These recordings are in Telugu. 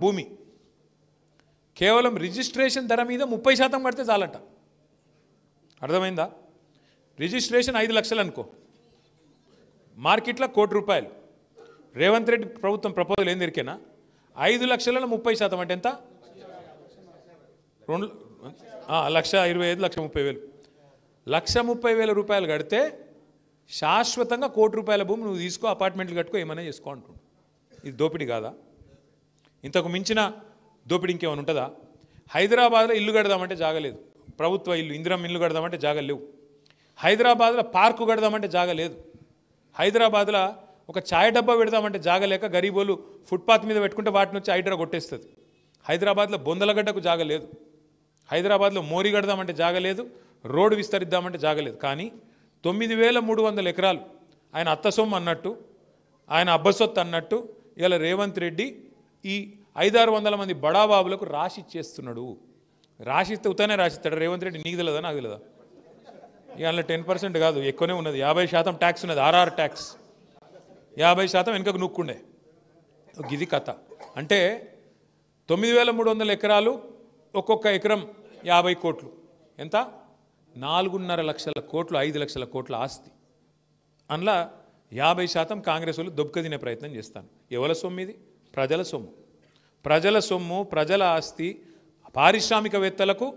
భూమి కేవలం రిజిస్ట్రేషన్ ధర మీద 30% కడితే చాలట. అర్థమైందా? రిజిస్ట్రేషన్ 5 లక్షలు అనుకో, మార్కెట్లో ₹1 కోటి. రేవంత్ రెడ్డి ప్రభుత్వం ప్రపోజల్ ఏం దొరికేనా 5 లక్షలలో 30% అంటే ఎంత? 1,25,30,000. 1,30,000 రూపాయలు కడితే శాశ్వతంగా ₹1 కోటి భూమి నువ్వు తీసుకో, అపార్ట్మెంట్లు కట్టుకో, ఏమైనా చేసుకో అంటుండు. ఇది దోపిడీ కాదా? ఇంతకు మించిన దోపిడీ ఇంకేమైనా ఉంటుందా? హైదరాబాద్లో ఇల్లు కడదామంటే జాగలేదు, ప్రభుత్వ ఇల్లు ఇందిరమ్మ ఇల్లు కడదామంటే జాగలేవు. హైదరాబాద్లో పార్కు కడదామంటే జాగలేదు. హైదరాబాద్లో ఒక ఛాయ్ డబ్బా పెడదామంటే జాగలేక గరీబోలు ఫుట్పాత్ మీద పెట్టుకుంటే వాటిని వచ్చి హైడ్రా కొట్టేస్తుంది. హైదరాబాద్లో బొందలగడ్డకు జాగలేదు. హైదరాబాద్లో మోరీ కడదామంటే జాగలేదు, రోడ్డు విస్తరిద్దామంటే జాగలేదు. కానీ 9,300 ఎకరాలు ఆయన అత్త సొమ్ము అన్నట్టు, ఆయన అబ్బసొత్తు అన్నట్టు ఇలా రేవంత్ రెడ్డి ఈ 500-600 మంది బడాబాబులకు రాసి ఇచ్చేస్తున్నాడు. రాసిస్తే ఉతానే రాసిస్తాడు రేవంత్ రెడ్డి. నీకు తెలియదా? నాకు తెలియదా? ఇవాళ 10% కాదు, ఎక్కువనే ఉన్నది. 50% ట్యాక్స్ ఉన్నది, ఆర్ఆర్ ట్యాక్స్. 50% వెనుకకు నూక్కుండే. ఇది కథ. అంటే 9,300 ఎకరాలు, ఒక్కొక్క ఎకరం 50 కోట్లు. ఎంత? 4.5 లక్షల కోట్లు, 5 లక్షల కోట్ల ఆస్తి. అందులో 50% కాంగ్రెస్ వాళ్ళు దొబ్బక తినే ప్రయత్నం చేస్తాను. ఎవరి సొమ్ము ఇది? ప్రజల సొమ్ము. ప్రజల సొమ్ము, ప్రజల ఆస్తి. పారిశ్రామికవేత్తలకు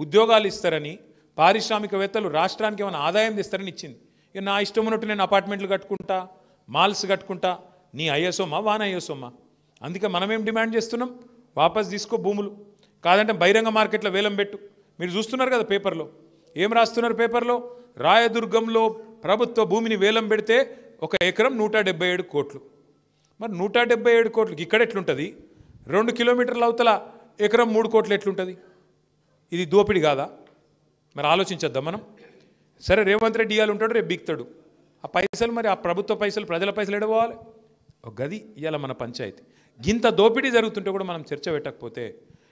ఉద్యోగాలు ఇస్తారని, పారిశ్రామికవేత్తలు రాష్ట్రానికి ఏమైనా ఆదాయం తెస్తారని ఇచ్చింది. ఇక నా ఇష్టం ఉన్నట్టు నేను అపార్ట్మెంట్లు కట్టుకుంటా, మాల్స్ కట్టుకుంటా, నీ అయ్యే సొమ్మా వాన అయ్యే సొమ్మా? అందుకే మనమేం డిమాండ్ చేస్తున్నాం? వాపస్ తీసుకో భూములు, కాదంటే బహిరంగ మార్కెట్లో వేలం పెట్టు. మీరు చూస్తున్నారు కదా పేపర్లో, ఏం రాస్తున్నారు పేపర్లో? రాయదుర్గంలో ప్రభుత్వ భూమిని వేలం పెడితే ఒక ఎకరం 177 కోట్లు. మరి 177 కోట్లకి ఇక్కడ ఎట్లుంటుంది? 2 కిలోమీటర్ల అవతల ఎకరం 3 కోట్లు ఎట్లుంటుంది? ఇది దోపిడీ కాదా? మరి ఆలోచించద్దాం మనం. సరే, రేవంత్ రెడ్డి ఇవాళ ఉంటాడు, రేపు బిక్తాడు. ఆ పైసలు, మరి ఆ ప్రభుత్వ పైసలు, ప్రజల పైసలు ఎడపోవాలి? ఒక గది ఇవాళ మన పంచాయతీ. ఇంత దోపిడీ జరుగుతుంటే కూడా మనం చర్చ పెట్టకపోతే,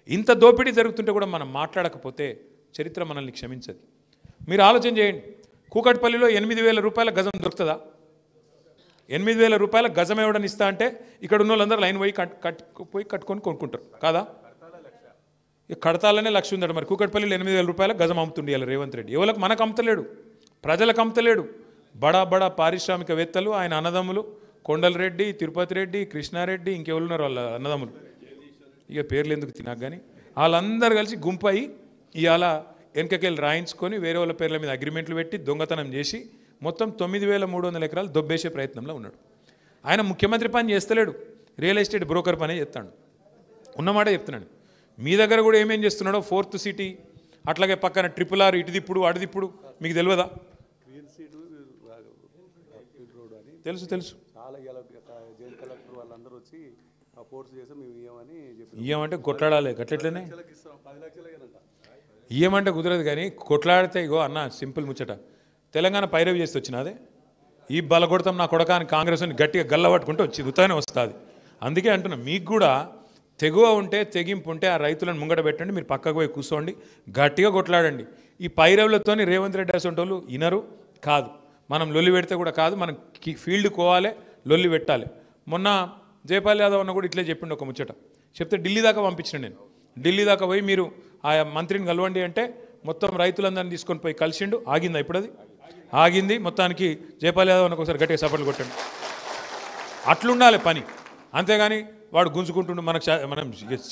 ఇంత దోపిడీ జరుగుతుంటే కూడా మనం మాట్లాడకపోతే చరిత్ర మనల్ని క్షమించదు. మీరు ఆలోచన చేయండి. కూకట్పల్లిలో 8,000 రూపాయల గజం దొరుకుతుందా? 8,000 రూపాయల గజం ఎవడని ఇస్తా అంటే ఇక్కడ ఉన్న వాళ్ళందరూ లైన్ పోయి కట్టుకొని కొనుక్కుంటారు కాదా? కడతాలనే లక్ష్యం ఉందట. మరి కూకట్పల్లిలో 8,000 రూపాయల గజం అమ్ముతుండే ఇలా రేవంత్ రెడ్డి. ఎవరికి? మనకు అమ్ముతలేడు, ప్రజలకు అమ్ముతలేడు. బడా బడా పారిశ్రామికవేత్తలు, ఆయన అన్నదమ్ములు, కొండలరెడ్డి, తిరుపతి రెడ్డి, కృష్ణారెడ్డి, ఇంకెవరున్నారు వాళ్ళ అన్నదమ్ములు, ఇక పేర్లు ఎందుకు తినాక కానీ, వాళ్ళందరూ కలిసి గుంపయి ఇవాళ వెనకకెళ్ళి రాయించుకొని వేరే వాళ్ళ పేర్ల మీద అగ్రిమెంట్లు పెట్టి దొంగతనం చేసి మొత్తం 9,300 ఎకరాలు దొబ్బేసే ప్రయత్నంలో ఉన్నాడు. ఆయన ముఖ్యమంత్రి పని చేస్తలేడు, రియల్ ఎస్టేట్ బ్రోకర్ పనే చేస్తాడు. ఉన్నమాట చెప్తున్నాడు. మీ దగ్గర కూడా ఏమేం చేస్తున్నాడో, 4th సిటీ, అట్లాగే పక్కన RRR, ఇటుదిప్పుడు అటుదిప్పుడు, మీకు తెలియదా? తెలుసు తెలుసు. ఇయ్యమంటే కొట్లాడాలి, గట్లెట్లనే ఇయ్యమంటే కుదరదు. కానీ కొట్లాడితే ఇగో అన్న సింపుల్ ముచ్చట. తెలంగాణ పైరవి చేస్తే వచ్చినదే ఈ బలగొడతాం నా కొడక అని కాంగ్రెస్ని గట్టిగా గల్లబట్టుకుంటే వచ్చి ఉతానే వస్తుంది. అందుకే అంటున్నా, మీకు కూడా తెగువ ఉంటే, తెగింపు ఉంటే ఆ రైతులను ముంగట పెట్టండి, మీరు పక్కకు పోయి కూర్చోండి, గట్టిగా కొట్లాడండి. ఈ పైరవులతో రేవంత్ రెడ్డి అసంటోళ్ళు ఇనరు కాదు. మనం లొల్లి పెడితే కూడా కాదు, మనం ఫీల్డ్ కోవాలి, లొల్లి పెట్టాలి. మొన్న జయపాల్ యాదవ్ అన్న కూడా ఇట్లే చెప్పిండు ఒక ముచ్చట. చెప్తే ఢిల్లీ దాకా పంపించిన నేను. ఢిల్లీ దాకా పోయి మీరు ఆ మంత్రిని కలవండి అంటే మొత్తం రైతులందరినీ తీసుకొని పోయి కలిసిండు. ఆగిందా ఇప్పుడు? అది ఆగింది. మొత్తానికి జయపాల్ యాదవ్ అన్న ఒకసారి గట్టిగా సపోర్ట్లు కొట్టండి. అట్లుండాలి పని, అంతేగాని వాడు గుంజుకుంటుండు మనం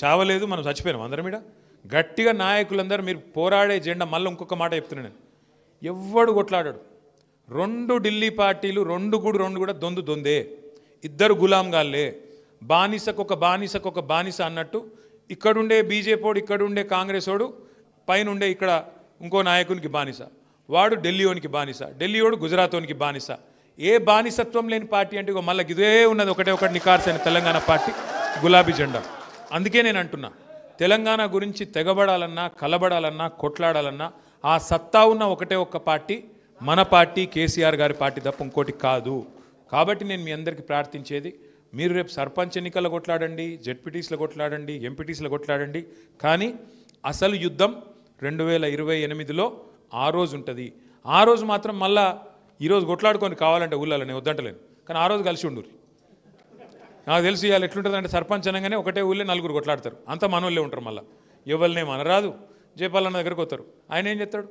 చావలేదు, మనం చచ్చిపోయినాం అందరం. మీద గట్టిగా నాయకులందరూ మీరు పోరాడే జెండా. మళ్ళీ ఇంకొక మాట చెప్తున్నాను నేను, ఎవ్వడు కొట్లాడాడు. 2 ఢిల్లీ పార్టీలు, 2 కూడా దొందే, ఇద్దరు గులాంగాళ్ళే. బానిసకొక బానిస అన్నట్టు ఇక్కడుండే బీజేపీడు, ఇక్కడుండే కాంగ్రెస్ వాడు, పైనుండే ఇక్కడ ఇంకో నాయకునికి బానిస. వాడు ఢిల్లీలోనికి బానిస, ఢిల్లీవాడు గుజరాతోనికి బానిస. ఏ బానిసత్వం లేని పార్టీ అంటే మళ్ళీ ఇదే ఉన్నది, ఒకటి నికార్సైన తెలంగాణ పార్టీ, గులాబీ జెండా. అందుకే నేను అంటున్నా, తెలంగాణ గురించి తెగబడాలన్నా, కలబడాలన్నా, కొట్లాడాలన్నా ఆ సత్తా ఉన్న ఒక్క పార్టీ, మన పార్టీ, కేసీఆర్ గారి పార్టీ తప్ప ఇంకోటి కాదు. కాబట్టి నేను మీ అందరికీ ప్రార్థించేది, మీరు రేపు సర్పంచ్ ఎన్నికల్లో కొట్లాడండి, జెడ్పీటీస్లో కొట్లాడండి, ఎంపీటీస్లో కొట్లాడండి. కానీ అసలు యుద్ధం 2028లో ఆ రోజు ఉంటుంది. ఆ రోజు మాత్రం మళ్ళా ఈరోజు కొట్లాడుకొని కావాలంటే ఊళ్ళలో నేను వద్దంటలేను, కానీ ఆ రోజు కలిసి ఉండుర్రి. నాకు తెలిసి ఇవాళ ఎట్లుంటుంది అంటే సర్పంచ్ అనగానే ఒకటే ఊళ్ళో నలుగురు కొట్లాడతారు, అంత మనోళ్ళే ఉంటారు. మళ్ళీ ఎవరినేం అనరాదు, జయపాలన్న దగ్గరకు వస్తారు, ఆయన ఏం చెప్తాడు?